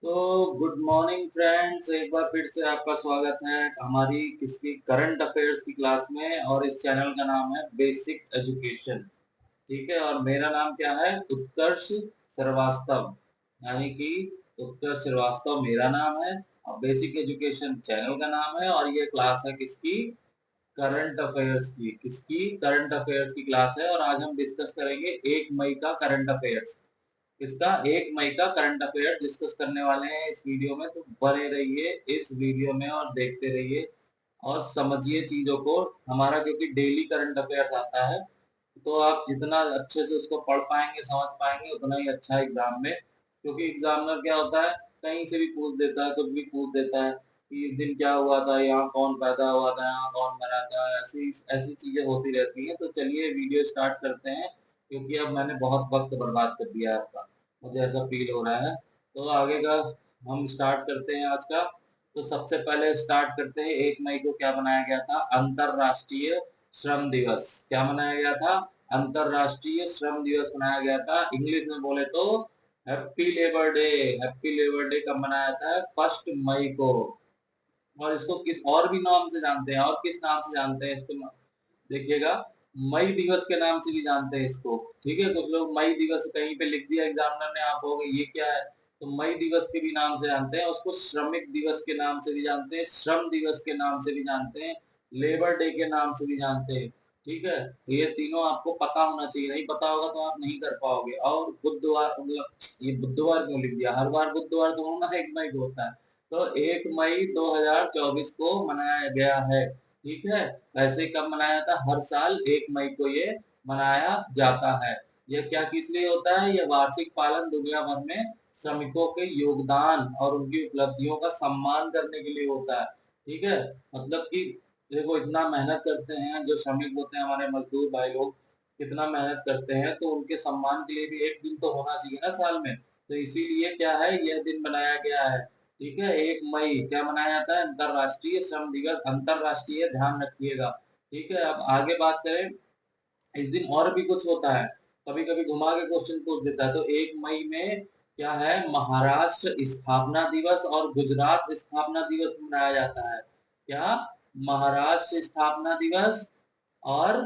तो good morning friends, एक बार फिर से आपका स्वागत है हमारी किसकी करंट अफेयर्स की क्लास में। और इस चैनल का नाम है बेसिक एजुकेशन। ठीक है, और मेरा नाम क्या है? उत्कर्ष श्रीवास्तव, यानी कि उत्कर्ष श्रीवास्तव मेरा नाम है और बेसिक एजुकेशन चैनल का नाम है। और ये क्लास है किसकी? करंट अफेयर्स की। किसकी? करंट अफेयर्स की क्लास है। और आज हम डिस्कस करेंगे 1 मई का करंट अफेयर्स। इसका 1 मई का करंट अफेयर डिस्कस करने वाले हैं इस वीडियो में। तो बने रहिए इस वीडियो में और देखते रहिए और समझिए चीजों को। हमारा क्योंकि डेली करंट अफेयर आता है, तो आप जितना अच्छे से उसको पढ़ पाएंगे, समझ पाएंगे, उतना ही अच्छा एग्जाम में। क्योंकि एग्जामिनर क्या होता है, कहीं से भी पूछ देता है, कुछ भी पूछ देता है कि इस दिन क्या हुआ था, यहाँ कौन पैदा हुआ था, यहाँ कौन मरा था, ऐसी ऐसी चीजें होती रहती हैं। तो चलिए वीडियो स्टार्ट करते हैं, क्योंकि अब मैंने बहुत वक्त बर्बाद कर दिया है आपका, मुझे ऐसा फील हो रहा है। तो आगे का हम स्टार्ट करते हैं आज का। तो सबसे पहले स्टार्ट करते हैं, 1 मई को क्या मनाया गया था? अंतरराष्ट्रीय श्रम दिवस। क्या मनाया गया था? अंतरराष्ट्रीय श्रम दिवस मनाया गया था। इंग्लिश में बोले तो happy labour day. Happy labour day कब मनाया था? 1 मई को। और इसको किस और भी नाम से जानते हैं? और किस नाम से जानते हैं इसको? देखिएगा, मई दिवस के नाम से भी जानते हैं इसको। ठीक है, कुछ लोग मई दिवस कहीं पे लिख दिया एग्जामिनर ने, आप हो गए ये क्या है, तो मई दिवस के भी नाम से जानते हैं उसको। श्रमिक दिवस के नाम से भी जानते हैं, श्रम दिवस के नाम से भी जानते हैं, लेबर डे के नाम से भी जानते हैं। ठीक है, तो ये तीनों आपको पता होना चाहिए। नहीं पता होगा तो आप नहीं कर पाओगे। और बुधवार, मतलब ये बुधवार क्यों लिख दिया? हर बार बुधवार तो होना 1 मई को होता है। तो 1 मई 2024 को मनाया गया है। ठीक है, वैसे कब मनाया था? हर साल 1 मई को ये मनाया जाता है। यह क्या किस लिए होता है? यह वार्षिक पालन दुनिया भर में श्रमिकों के योगदान और उनकी उपलब्धियों का सम्मान करने के लिए होता है। ठीक है, मतलब कि देखो, इतना मेहनत करते हैं जो श्रमिक होते हैं, हमारे मजदूर भाई लोग कितना मेहनत करते हैं, तो उनके सम्मान के लिए भी एक दिन तो होना चाहिए ना साल में। तो इसीलिए क्या है, यह दिन बनाया गया है। ठीक है, 1 मई क्या मनाया जाता है? अंतरराष्ट्रीय श्रम दिवस। अंतरराष्ट्रीय, ध्यान रखिएगा। ठीक है, अब आगे बात करें। इस दिन और भी कुछ होता है, कभी कभी घुमा के क्वेश्चन पूछ देता है। तो 1 मई में क्या है? महाराष्ट्र स्थापना दिवस और गुजरात स्थापना दिवस मनाया जाता है। क्या? महाराष्ट्र स्थापना दिवस और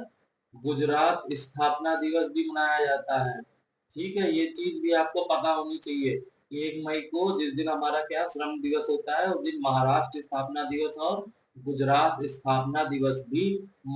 गुजरात स्थापना दिवस भी मनाया जाता है। ठीक है, ये चीज भी आपको पता होनी चाहिए कि 1 मई को जिस दिन हमारा क्या श्रम दिवस होता है, उस दिन महाराष्ट्र स्थापना दिवस और गुजरात स्थापना दिवस भी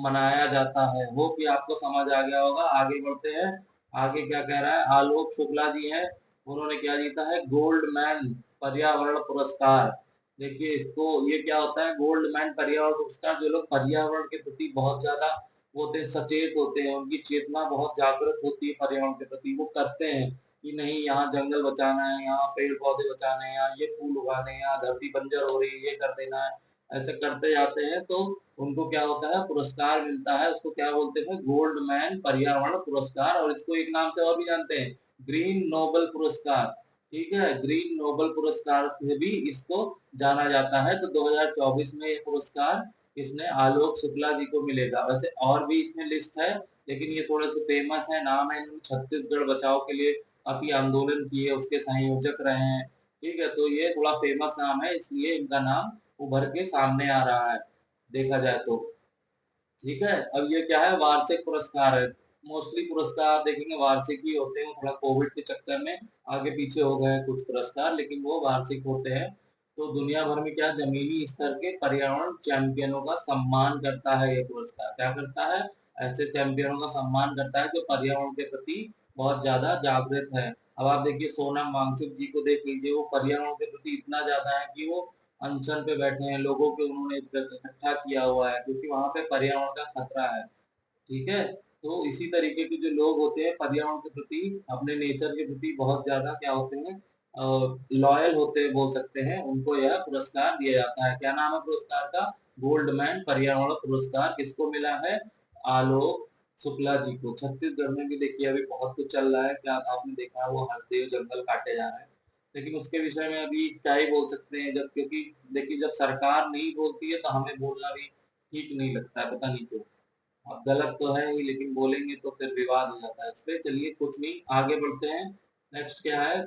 मनाया जाता है। वो कि आपको समझ आ गया होगा। आगे बढ़ते हैं। आगे क्या कह रहा है? आलोक शुक्ला जी हैं, उन्होंने क्या जीता है? गोल्ड मैन पर्यावरण पुरस्कार। देखिए इसको, ये क्या होता है गोल्ड मैन पर्यावरण पुरस्कार? जो लोग पर्यावरण के प्रति बहुत ज्यादा होते हैं, सचेत होते हैं, उनकी चेतना बहुत जागृत होती है पर्यावरण के प्रति, वो करते हैं कि नहीं यहाँ जंगल बचाना है, यहाँ पेड़ पौधे बचाने हैं, यहाँ ये फूल उगाने हैं, यहाँ धरती बंजर हो रही है, ये कर देना है। ऐसे करते जाते हैं तो उनको क्या होता है? पुरस्कार मिलता है। उसको क्या बोलते हैं? गोल्ड मैन पर्यावरण पुरस्कार। और इसको एक नाम से और भी जानते हैं, ग्रीन नोबल पुरस्कार। ठीक है, ग्रीन नोबल पुरस्कार से भी इसको जाना जाता है। तो 2024 में ये पुरस्कार किसने? आलोक शुक्ला जी को मिलेगा। वैसे और भी इसमें लिस्ट है, लेकिन ये थोड़े से फेमस है। नाम है, इन्होंने छत्तीसगढ़ बचाओ के लिए काफी आंदोलन किए, उसके संयोजक रहे हैं। ठीक है, तो ये थोड़ा फेमस नाम है, इसलिए इनका नाम उभर के सामने आ रहा है, देखा जाए तो। ठीक है, अब ये क्या है? वार्षिक पुरस्कार है। मोस्टली पुरस्कार देखेंगे वार्षिक ही होते हैं, थोड़ा कोविड के चक्कर में आगे पीछे हो गए हैं कुछ पुरस्कार, लेकिन वो वार्षिक होते हैं। तो दुनिया भर में क्या जमीनी स्तर के पर्यावरण चैंपियनों का सम्मान करता है ये पुरस्कार। क्या करता है? ऐसे चैंपियनों का सम्मान करता है जो पर्यावरण के प्रति बहुत ज्यादा जागृत है। अब आप देखिए सोनम वांगचुक जी को देख लीजिए, वो पर्यावरण के प्रति इतना ज्यादा है कि वो अनशन पे बैठे हैं, लोगों के उन्होंने इकट्ठा किया हुआ है, क्योंकि वहां पे पर्यावरण का खतरा है। ठीक है, तो इसी तरीके के जो लोग होते हैं पर्यावरण के प्रति, अपने नेचर के प्रति बहुत ज्यादा क्या होते हैं, लॉयल होते हैं बोल सकते हैं, उनको यह पुरस्कार दिया जाता है। क्या नाम है पुरस्कार का? गोल्डमैन पर्यावरण पुरस्कार। किसको मिला है? आलोक शुक्ला जी को। छत्तीसगढ़ में भी देखिए अभी बहुत कुछ चल रहा है, क्या आपने देखा? वो हंसदेव जंगल काटे जा रहे हैं, लेकिन उसके विषय में अभी क्या ही बोल सकते हैं, जब क्योंकि देखिए जब सरकार नहीं बोलती है तो हमें बोलना भी ठीक नहीं लगता है, पता नहीं क्यों। अब गलत तो है ही, लेकिन बोलेंगे तो फिर विवाद हो जाता है इस पे। चलिए कुछ नहीं, आगे बढ़ते हैं। नेक्स्ट क्या है?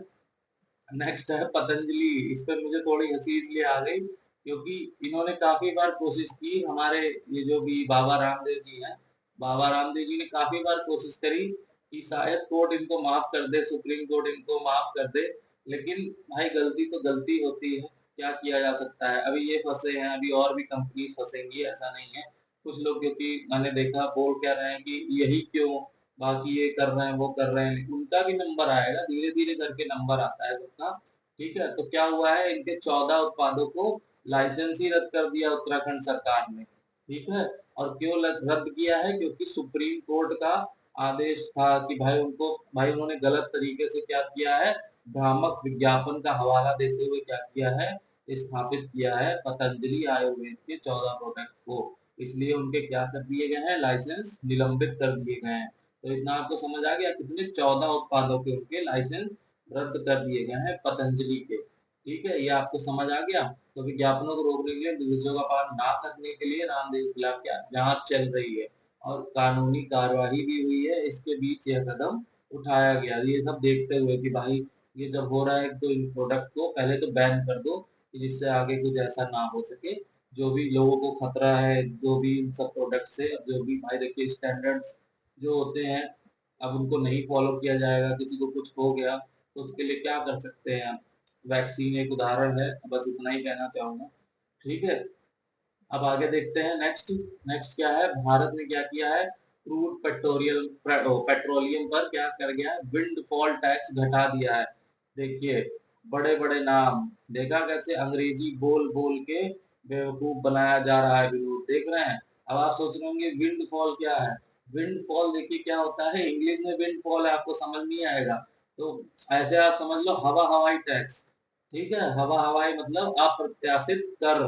नेक्स्ट है पतंजलि। इस पे मुझे थोड़ी हंसी इसलिए आ गई क्योंकि इन्होंने काफी बार कोशिश की, हमारे ये जो भी बाबा रामदेव जी हैं, बाबा रामदेव जी ने काफी बार कोशिश करी कि शायद कोर्ट इनको माफ कर दे, सुप्रीम कोर्ट इनको माफ कर दे, लेकिन भाई गलती तो गलती होती है, क्या किया जा सकता है। अभी ये फंसे हैं, अभी और भी कंपनीज फंसेंगी, ऐसा नहीं है। कुछ लोग, क्योंकि मैंने देखा, बोल कह रहे हैं कि यही क्यों, बाकी ये कर रहे हैं वो कर रहे हैं, लेकिन उनका भी नंबर आएगा, धीरे धीरे करके नंबर आता है सबका। ठीक है, तो क्या हुआ है, इनके 14 उत्पादों को लाइसेंस ही रद्द कर दिया उत्तराखंड सरकार ने। ठीक है, और क्यों रद्द किया है, क्योंकि सुप्रीम कोर्ट का आदेश था कि भाई उनको, भाई उन्होंने गलत तरीके से क्या किया है, भ्रामक विज्ञापन का हवाला देते हुए क्या किया है, स्थापित किया है पतंजलि आयुर्वेद के 14 प्रोडक्ट को। इसलिए उनके क्या कर दिए गए हैं, लाइसेंस निलंबित कर दिए गए हैं। तो इतना आपको समझ आ गया, कितने 14 उत्पादों के उनके लाइसेंस रद्द कर दिए गए हैं पतंजलि के। ठीक है, ये आपको समझ आ गया। तो विज्ञापनों को रोकने के लिए, दूसरों का पालन ना करने के लिए रामदेव के खिलाफ क्या जांच चल रही है और कानूनी कार्यवाही भी हुई है। इसके बीच यह कदम उठाया गया, ये सब देखते हुए कि भाई ये जब हो रहा है तो इन प्रोडक्ट को पहले तो बैन कर दो, कि जिससे आगे कुछ ऐसा ना हो सके। जो भी लोगों को खतरा है, जो भी इन सब प्रोडक्ट से, अब जो भी भाई देखिए स्टैंडर्ड्स जो होते हैं, अब उनको नहीं फॉलो किया जाएगा, किसी को कुछ हो गया तो उसके लिए क्या कर सकते हैं हम। वैक्सीन एक उदाहरण है, बस इतना ही कहना चाहूंगा। ठीक है, अब आगे देखते हैं। नेक्स्ट नेक्स्ट क्या है, भारत ने क्या किया है, क्रूड पेट्रोलियम पर क्या कर गया है, विंडफॉल टैक्स घटा दिया है। देखिए, बड़े बड़े नाम, देखा कैसे अंग्रेजी बोल बोल के बेवकूफ बनाया जा रहा है विनोद, देख रहे हैं। अब आप सोच रहे होंगे विंडफॉल क्या है। विंडफॉल देखिए क्या होता है, इंग्लिश में विंडफॉल है, आपको समझ नहीं आएगा तो ऐसे आप समझ लो, हवा हवाई टैक्स। ठीक है, हवा हवाई मतलब अप्रत्याशित कर।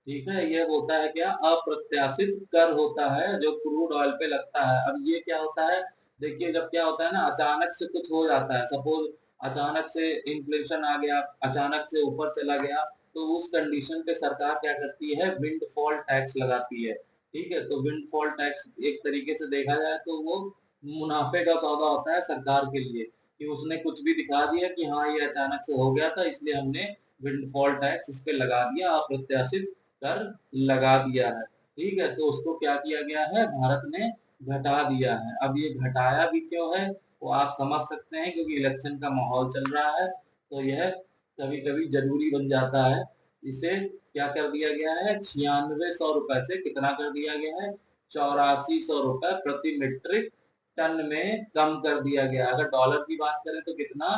ठीक है, ये होता है क्या, अप्रत्याशित कर होता है जो क्रूड ऑयल पे लगता है। अब ये क्या होता है, देखिए जब क्या होता है ना, अचानक से कुछ हो जाता है, सपोज अचानक से इन्फ्लेशन आ गया, अचानक से ऊपर चला गया, तो उस कंडीशन पे सरकार क्या करती है, विंडफॉल टैक्स लगाती है। ठीक है, तो विंडफॉल टैक्स एक तरीके से देखा जाए तो वो मुनाफे का सौदा होता है सरकार के लिए, कि उसने कुछ भी दिखा दिया कि हाँ ये अचानक से हो गया था, इसलिए हमने विंडफॉल टैक्स इस पे लगा दिया, अप्रत्याशित कर लगा दिया है। ठीक है, तो उसको क्या किया गया है, भारत ने घटा दिया है। अब ये घटाया भी क्यों है, वो आप समझ सकते हैं, क्योंकि इलेक्शन का माहौल चल रहा है, तो यह कभी कभी जरूरी बन जाता है। इसे क्या कर दिया गया है, 9600 रुपए से कितना कर दिया गया है, 8400 रुपए प्रति मीट्रिक टन में कम कर दिया गया। अगर डॉलर की बात करें तो कितना,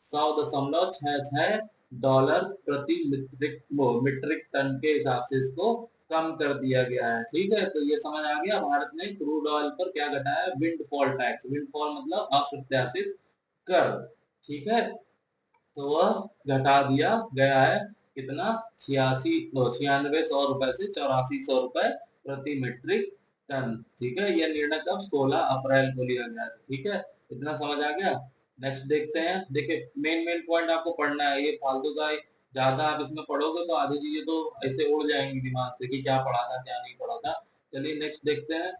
100.66 डॉलर प्रति मीट्रिक मीट्रिक टन के हिसाब से इसको कम कर दिया गया है। ठीक है, तो ये समझ आ गया, भारत ने क्रूड ऑयल पर क्या घटाया, विंडफॉल टैक्स। विंडफॉल मतलब अप्रत्याशित कर। ठीक है, तो वह घटा दिया गया है, कितना, 9600 से 8400 रुपए प्रति मीट्रिक टन। ठीक है, यह निर्णय कब, 16 अप्रैल को लिया गया था। ठीक है, इतना समझ आ गया। नेक्स्ट देखते हैं। देखिए, मेन मेन पॉइंट आपको पढ़ना है, ये फालतू का ज्यादा आप इसमें पढ़ोगे तो आधी चीजें तो ऐसे उड़ जाएंगी दिमाग से कि क्या पढ़ा था क्या नहीं पढ़ा था। चलिए नेक्स्ट देखते हैं।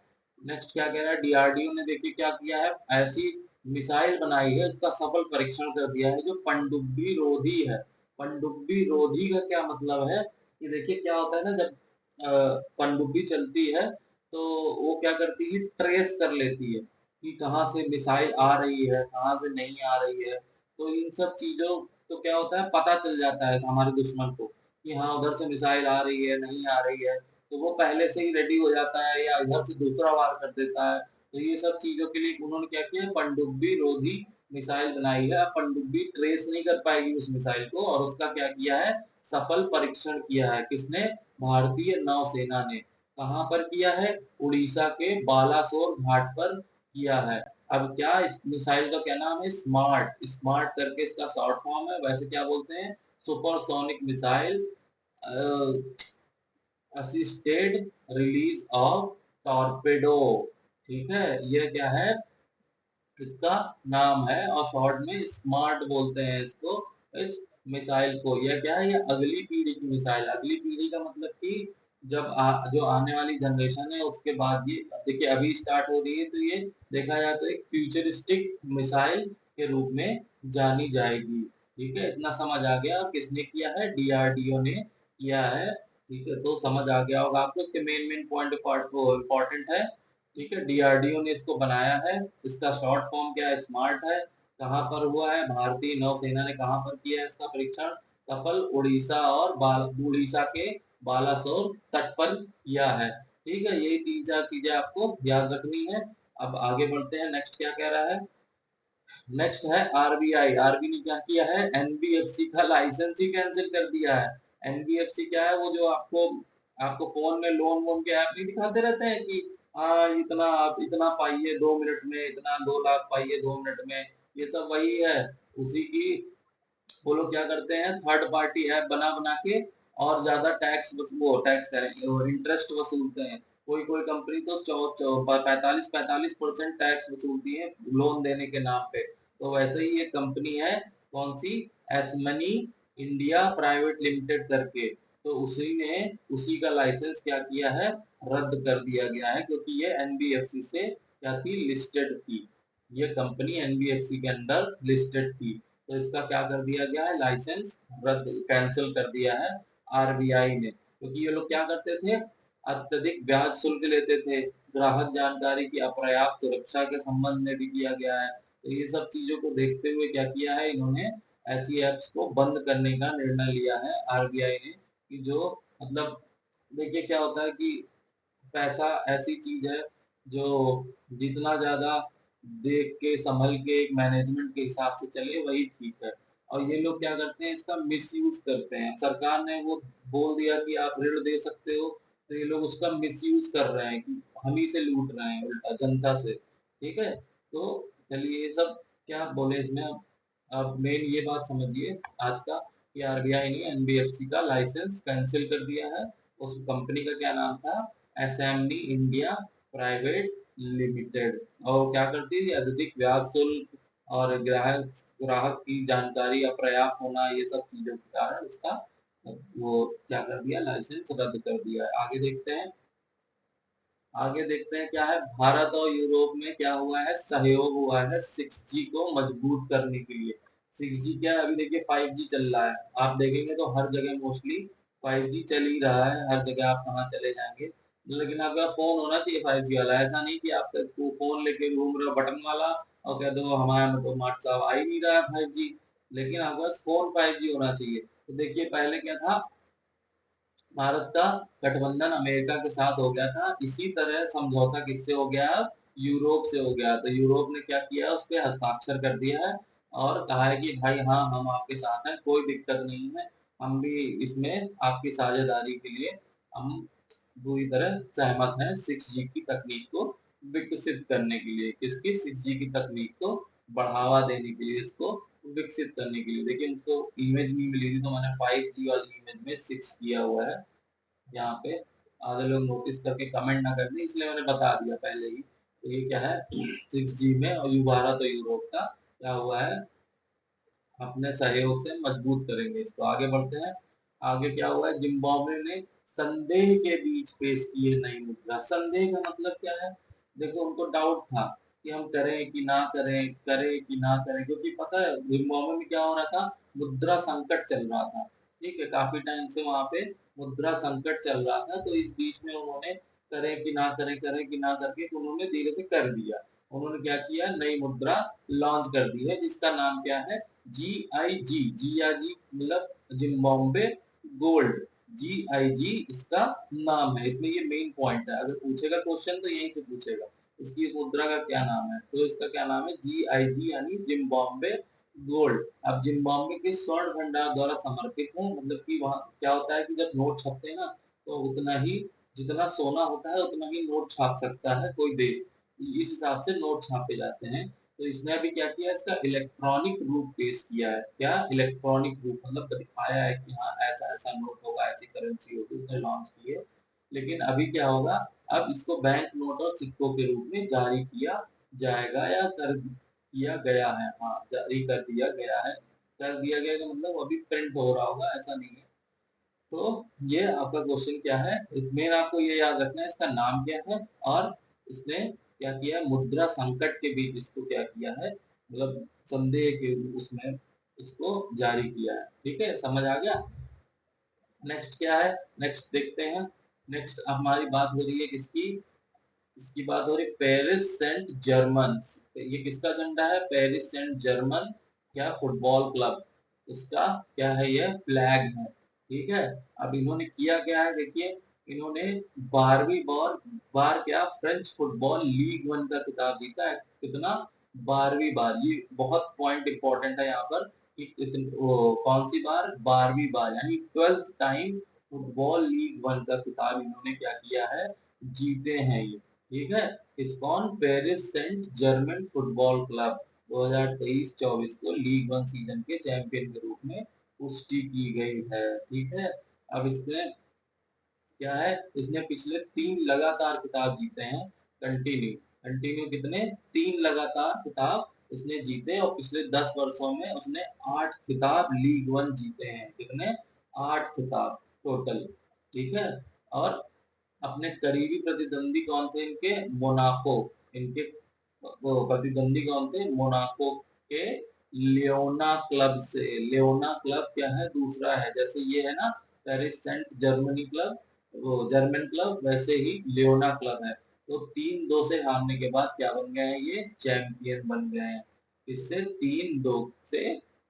नेक्स्ट क्या कह रहा है, डीआरडीओ ने देखिए क्या किया है, ऐसी मिसाइल बनाई है, उसका सफल परीक्षण कर दिया है, जो पनडुब्बी रोधी है। पनडुब्बी रोधी का क्या मतलब है, कि देखिए क्या होता है ना, जब पनडुब्बी चलती है तो वो क्या करती है, ट्रेस कर लेती है कि कहाँ से मिसाइल आ रही है, कहाँ से नहीं आ रही है। तो इन सब चीजों तो क्या होता है, पता चल जाता है हमारे दुश्मन को कि हाँ उधर से मिसाइल आ रही है, नहीं आ रही है, तो वो पहले से ही रेडी हो जाता है, या इधर से दूसरा वार कर देता है। तो ये सब चीजों के लिए उन्होंने क्या किया, पनडुब्बी रोधी मिसाइल बनाई है। अब पनडुब्बी ट्रेस नहीं कर पाएगी उस मिसाइल को, और उसका क्या किया है, सफल परीक्षण किया है। किसने, भारतीय नौसेना ने। कहाँ पर किया है, उड़ीसा के बालासोर घाट पर किया है। अब क्या, इस मिसाइल का क्या नाम है, स्मार्ट, स्मार्ट करके इसका शॉर्ट फॉर्म है, वैसे क्या बोलते हैं, supersonic missile assisted release of torpedo. ठीक है, ये क्या है, इसका नाम है, और शॉर्ट में स्मार्ट बोलते हैं इसको, इस मिसाइल को। यह क्या है, ये अगली पीढ़ी की मिसाइल। अगली पीढ़ी का मतलब कि जब जो आने वाली जनरेशन है उसके बाद, ये देखिए अभी स्टार्ट हो रही है, तो ये देखा जाए तो एक फ्यूचरिस्टिक मिसाइल के रूप में जानी जाएगी। ठीक है, इतना समझ आ गया। और किसने किया है? डीआरडीओ ने किया है। ठीक है, तो समझ आ गया होगा आपको, इसके मेन मेन पॉइंट इंपॉर्टेंट है। ठीक है, डीआरडीओ ने इसको बनाया है। इसका शॉर्ट फॉर्म क्या है? स्मार्ट है। कहाँ पर हुआ है? भारतीय नौसेना ने कहाँ पर किया है इसका परीक्षण? सफल उड़ीसा और उड़ीसा के बालासोर तट पर किया है। ठीक है, यही तीन चार चीजें आपको याद रखनी है। अब आगे बढ़ते हैं, नेक्स्ट क्या कह रहा है? नेक्स्ट है आरबीआई। आरबी ने क्या किया है? एनबीएफसी का लाइसेंस ही कैंसिल कर दिया है। एनबीएफसी क्या है? वो जो आपको आपको फोन में लोन वोन के ऐप नहीं दिखाते रहते हैं कि हाँ इतना आप इतना पाइए 2 मिनट में, इतना 2 लाख पाइए 2 मिनट में, ये सब वही है। उसी की वो लोग क्या करते हैं? थर्ड पार्टी ऐप बना बना के और ज्यादा टैक्स वो टैक्स करें इंटरेस्ट वसूलते हैं। कोई कोई कंपनी तो 45-45% टैक्स वसूलती है लोन देने के नाम पे। तो वैसे ही एक कंपनी है, कौन सी? एसमनी इंडिया प्राइवेट लिमिटेड करके। तो उसी ने उसी का लाइसेंस क्या किया है? रद्द कर दिया गया है, क्योंकि ये एनबीएफसी से क्या थी? लिस्टेड थी। ये कंपनी एनबीएफसी के अंडर लिस्टेड थी। तो इसका क्या कर दिया गया है? लाइसेंस रद्द कैंसिल कर दिया है आरबीआई ने। क्योंकि ये लोग क्या करते थे? अत्यधिक ब्याज शुल्क लेते थे। ग्राहक जानकारी की अपर्याप्त सुरक्षा के संबंध में भी किया गया है। तो ये सब चीजों को देखते हुए क्या किया है इन्होंने? ऐसी एप्स को बंद करने का निर्णय लिया है आरबीआई ने। कि जो मतलब देखिए क्या होता है कि पैसा ऐसी चीज है जो जितना ज्यादा देख के संभल के एक मैनेजमेंट के हिसाब से चले वही ठीक है। और ये लोग क्या करते हैं? इसका मिसयूज करते हैं। सरकार ने वो बोल दिया कि आप ऋण दे सकते हो, तो ये लोग उसका मिसयूज कर रहे हैं कि हम ही से लूट रहे हैं उल्टा जनता से। ठीक है, तो चलिए ये सब क्या बोले इसमें। अब मेन ये बात समझिए आज का, कि आरबीआई ने एनबीएफसी का लाइसेंस कैंसिल कर दिया है। उस कंपनी का क्या नाम था? SMD India private limited. और क्या करती थी? अत्यधिक ब्याज शुल्क और ग्राहक ग्राहक की जानकारी अपर्याप्त होना, ये सब चीजों के कारण उसका वो क्या कर दिया? लाइसेंस रद्द कर दिया है। आगे देखते हैं। आगे देखते हैं क्या है। भारत और यूरोप में क्या हुआ है? सहयोग हुआ है 6G को मजबूत करने के लिए। 6G क्या है? अभी देखिए 5G चल रहा है। आप देखेंगे तो हर जगह मोस्टली 5G चल ही रहा है। हर जगह आप कहाँ चले जाएंगे, लेकिन आपका फोन होना चाहिए 5G वाला। ऐसा नहीं कि आप फोन लेके घूम रहे हो बटन वाला और कह दो हमारे में तो मार्ट साहब आ ही नहीं रहा है 5G। लेकिन आपके पास फोन 5G होना चाहिए। तो देखिए पहले क्या था? भारत का गठबंधन अमेरिका के साथ हो गया था। इसी तरह समझौता किससे हो गया? यूरोप से हो गया। तो यूरोप ने क्या किया? उस पर हस्ताक्षर कर दिया है और कहा है कि भाई हाँ हम आपके साथ हैं, कोई दिक्कत नहीं है। हम भी इसमें आपकी साझेदारी के लिए हम पूरी तरह सहमत हैं 6G की तकनीक को विकसित करने के लिए। किसकी? 6G की तकनीक को बढ़ावा देने के लिए, इसको विकसित करने के लिए। देखिए उनको इमेज नहीं मिली थी, तो मैंने 5G वाली इमेज में 6 किया हुआ है यहाँ पे। आधे लोग नोटिस करके कमेंट ना कर दें, इसलिए मैंने बता दिया पहले ही। तो ये क्या है? 6G में और भारत और यूरोप का क्या हुआ है? अपने सहयोग से मजबूत करेंगे इसको। आगे बढ़ते हैं। आगे क्या हुआ है? जिम्बाब्वे ने संदेह के बीच पेश की है नई मुद्रा। संदेह का मतलब क्या है? देखो उनको डाउट था कि हम करें कि ना करें, करें कि ना करें, क्योंकि पता है जिम्बाब्वे में क्या हो रहा था? मुद्रा संकट चल रहा था। ठीक है, काफी टाइम से वहां पे मुद्रा संकट चल रहा था। तो इस बीच में उन्होंने करें कि ना करें, करें कि ना करके उन्होंने धीरे से कर दिया। उन्होंने क्या किया? नई मुद्रा लॉन्च कर दी है, जिसका नाम क्या है? GIG। GIG मतलब जिम्बाब्वे गोल्ड। GIG इसका नाम है। इसमें ये मेन पॉइंट है, अगर पूछेगा क्वेश्चन तो यहीं से पूछेगा इसकी इस मुद्रा का क्या नाम है। तो इसका क्या नाम है? GIG यानी जिम्बाब्वे गोल्ड। अब जिम्बाब्वे के स्वर्ण भंडार द्वारा समर्पित है। मतलब कि वहाँ क्या होता है कि जब नोट छपते हैं ना, तो उतना ही जितना सोना होता है उतना ही नोट छाप सकता है कोई देश। इस हिसाब से नोट छापे जाते हैं। तो इसने अभी क्या किया? इसका इलेक्ट्रॉनिक रूप पेश किया है। क्या इलेक्ट्रॉनिक रूप? मतलब दिखाया है कि हाँ ऐसा ऐसा नोट होगा, ऐसी करेंसी होगी, उसने लॉन्च की है। लेकिन अभी क्या होगा? अब इसको बैंक नोट और सिक्कों के रूप में जारी किया जाएगा, या कर किया गया है। हाँ, जारी कर दिया गया है। कर दिया गया का मतलब अभी प्रिंट हो रहा होगा, ऐसा नहीं है। तो ये आपका क्वेश्चन क्या है? मेन आपको ये याद रखना है इसका नाम क्या है, और इसने क्या किया? मुद्रा संकट के बीच इसको क्या किया है? मतलब संदेह के उसमें इसको जारी किया है। ठीक है, समझ आ गया। नेक्स्ट क्या है, नेक्स्ट देखते हैं। नेक्स्ट हमारी बात हो रही है किसकी, इसकी बात हो रही है पेरिस सेंट जर्मन। ये किसका झंडा है, पेरिस सेंट जर्मन क्या फुटबॉल क्लब, इसका क्या है, ये फ्लैग है। ठीक है, अब इन्होंने किया क्या है, देखिए इन्होंने 12वीं बार क्या फ्रेंच फुटबॉल लीग वन का खिताब जीता है। कितना, 12वीं बार। ये बहुत पॉइंट इंपॉर्टेंट है यहाँ पर कि कौन सी बार, 12वीं बार, यानी 12th time football league one का खिताब इन्होंने क्या किया है, जीते हैं ये। ठीक है, इस्कॉन Paris Saint Germain football club 2023-24 को लीग वन सीजन के चैंपियन के रूप में पुष्टि की गई है। ठीक है, अब इसमें क्या है, इसने पिछले 3 लगातार खिताब जीते हैं, कंटिन्यू कंटिन्यू कितने, 3 लगातार खिताब इसने जीते, और पिछले 10 वर्षों में उसने 8 खिताब लीग वन जीते हैं। कितने, 8 खिताब टोटल। ठीक है, और अपने करीबी प्रतिद्वंदी कौन थे इनके, मोनाको। इनके वो प्रतिद्वंदी कौन थे, मोनाको के लियोना क्लब से। लियोना क्लब क्या है, दूसरा है, जैसे ये है ना पेरिस सेंट जर्मनी क्लब, वो जर्मन क्लब, वैसे ही लियोना क्लब है। तो 3-2 से हारने के बाद क्या बन गए हैं, ये चैंपियन बन गए हैं। इससे 3-2 से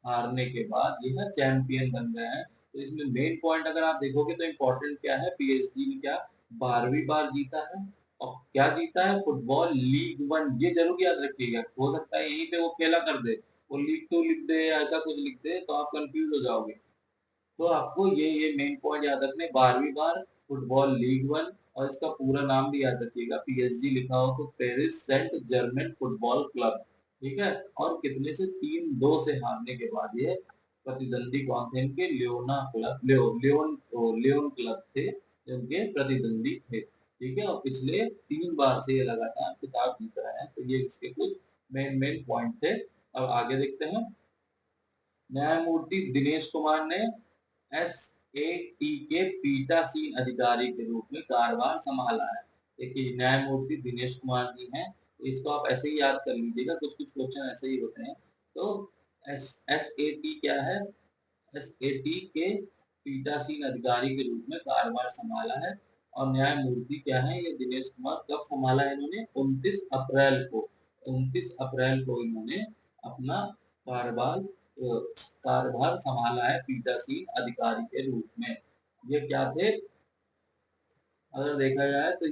हारने के बाद यह चैंपियन बन गए हैं। तो इसमें मेन पॉइंट अगर आप देखोगे तो इम्पोर्टेंट क्या है, पीएसजी ने क्या 12वीं बार जीता है, और क्या जीता है, फुटबॉल लीग वन। ये जरूर याद रखिएगा, हो सकता है यहीं पे वो खेला कर दे, वो लीग टू लिख दे या ऐसा कुछ लिख दे, तो आप कंफ्यूज हो जाओगे। तो आपको ये मेन पॉइंट याद रखने, 12वीं बार फुटबॉल लीग वन, और इसका पूरा नाम भी याद रखिएगा, पीएसजी लिखा हो तो Paris Saint Germain football club. ठीक है, और कितने से, 3-2 से हारने के बाद ये प्रतिद्वंदी कौन थे इनके, लियोना क्लब, लियोन क्लब थे उनके प्रतिद्वंदी थे। ठीक है, और पिछले 3 बार से ये लगातार खिताब जीत रहे हैं। तो ये इसके कुछ मेन मेन पॉइंट थे। अब आगे देखते हैं। न्यायमूर्ति दिनेश कुमार ने एसएटी के पीठासीन अधिकारी के रूप में कार्यभार संभाला है। देखिए न्यायमूर्ति दिनेश कुमार जी हैं, इसको आप ऐसे ही याद कर लीजिएगा, कुछ कुछ क्वेश्चन ऐसे ही होते हैं। तो एसएटी क्या है, एसएटी के पीठासीन अधिकारी के रूप में कार्यभार संभाला है। और न्यायमूर्ति क्या है, ये दिनेश कुमार कब संभाला है इन्होंने, 29 अप्रैल को इन्होंने अपना कार्यभार कार्यभार संभाला है पीठासीन अधिकारी के रूप में। ये क्या थे, अगर देखा जाए तो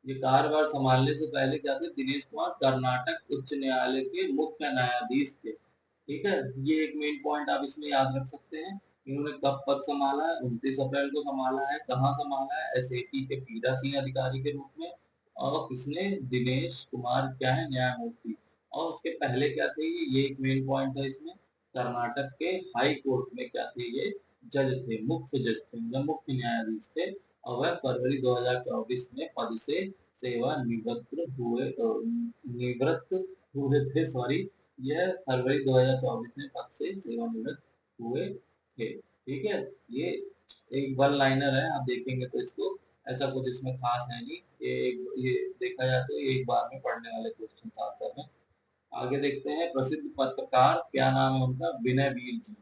ये कार्यभार संभालने से पहले क्या थे, दिनेश कुमार कर्नाटक उच्च न्यायालय के मुख्य न्यायाधीश थे। ठीक है, ये एक मेन पॉइंट आप इसमें याद रख सकते हैं। इन्होंने कब पद संभाला है, 29 अप्रैल को संभाला है, कहाँ संभाला है, एसएटी के पीठासीन अधिकारी के रूप में। और किसने, दिनेश कुमार क्या है, न्यायमूर्ति। और उसके पहले क्या थे ये एक मेन पॉइंट है इसमें, कर्नाटक के हाई कोर्ट में क्या थे, ये जज थे, मुख्य जज थे, मतलब मुख्य न्यायाधीश थे। और वह फरवरी 2024 में पद से सेवा निवृत्त हुए थे, सॉरी, यह फरवरी 2024 में पद से सेवानिवृत्त हुए थे। ठीक है, ये एक वन लाइनर है, आप देखेंगे तो इसको ऐसा कुछ इसमें खास है नहीं, ये देखा जाए तो ये एक बार में पढ़ने वाले क्वेश्चन आंसर में। आगे देखते हैं, प्रसिद्ध पत्रकार क्या नाम है उनका, विनय वीर जी।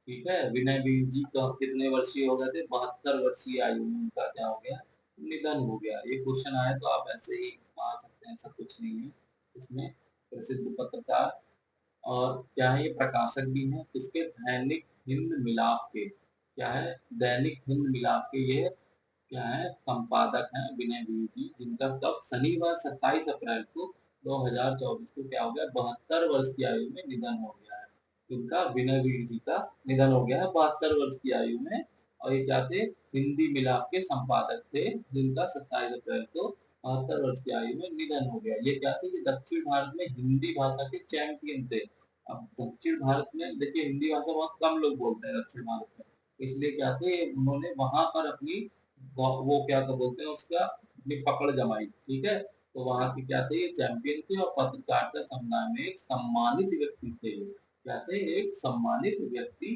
ठीक है, विनय वीर जी का कितने वर्षीय हो गए थे, 72 वर्षीय आयु में उनका क्या हो गया, निधन हो गया। ये क्वेश्चन आए तो आप ऐसे ही मान सकते हैं, ऐसा कुछ नहीं है इसमें। प्रसिद्ध पत्रकार, और क्या है, ये प्रकाशक भी हैं किसके, दैनिक हिंद मिलाप के। क्या है, दैनिक हिंद मिलाप के ये क्या है, संपादक हैं विनय वीर जी, जिनका कब, शनिवार 27 अप्रैल को 2024 को क्या हो गया, 72 वर्ष की आयु में निधन हो गया है। इनका, विनय वीर जी का निधन हो गया है 72 वर्ष की आयु में। और ये क्या थे, हिंदी मिलाप के संपादक थे, जिनका 27 अप्रैल को 72 वर्ष की आयु में निधन हो गया। ये क्या थे कि दक्षिण भारत में हिंदी भाषा के चैंपियन थे। अब दक्षिण भारत में देखिए हिंदी भाषा बहुत कम लोग बोलते हैं दक्षिण भारत में, इसलिए क्या थे, उन्होंने वहां पर अपनी वो क्या तो बोलते हैं उसका, अपनी पकड़ जमाई। ठीक है, तो वहां के क्या थे, ये चैंपियन थे, और पत्रकारिता समुदाय में एक सम्मानित व्यक्ति थे। क्या थे, एक सम्मानित व्यक्ति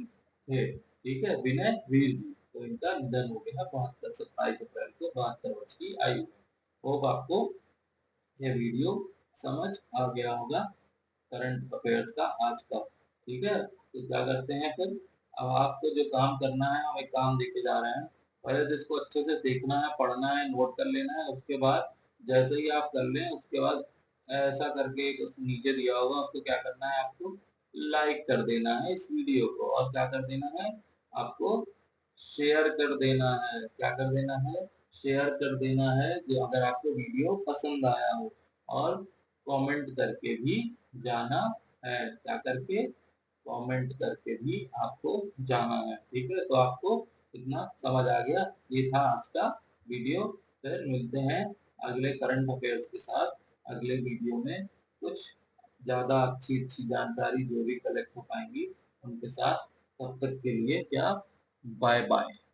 थे। ठीक है, विनय वीर जी, तो इनका निधन हो गया 27 अप्रैल को 72 वर्ष की आयु में। होप आपको ये वीडियो समझ आ गया होगा करंट अफेयर्स का आज का। ठीक है? तो क्या करते हैं फिर, अब आपको जो काम करना है, हम एक काम देके जा रहे हैं। पहले तो इसको अच्छे से देखना है, पढ़ना है, नोट कर लेना है। उसके बाद जैसे ही आप कर लें, उसके बाद ऐसा करके एक उस नीचे दिया होगा, उसको क्या करना है आपको, लाइक कर देना है इस वीडियो को, और क्या कर देना है आपको, शेयर कर देना है। क्या कर देना है? शेयर कर देना है, जो अगर आपको वीडियो पसंद आया हो, और कमेंट करके भी जाना है। क्या करके? कमेंट करके भी आपको जाना है। ठीक है? तो आपको इतना समझ आ गया। ये था आज का वीडियो। फिर मिलते हैं अगले करंट अफेयर्स के साथ अगले वीडियो में, कुछ ज़्यादा अच्छी-अच्छी जानकारी जो भी कलेक्ट हो पाएँगी उनके साथ। तब तक के लिए क्या, बाय-बाय।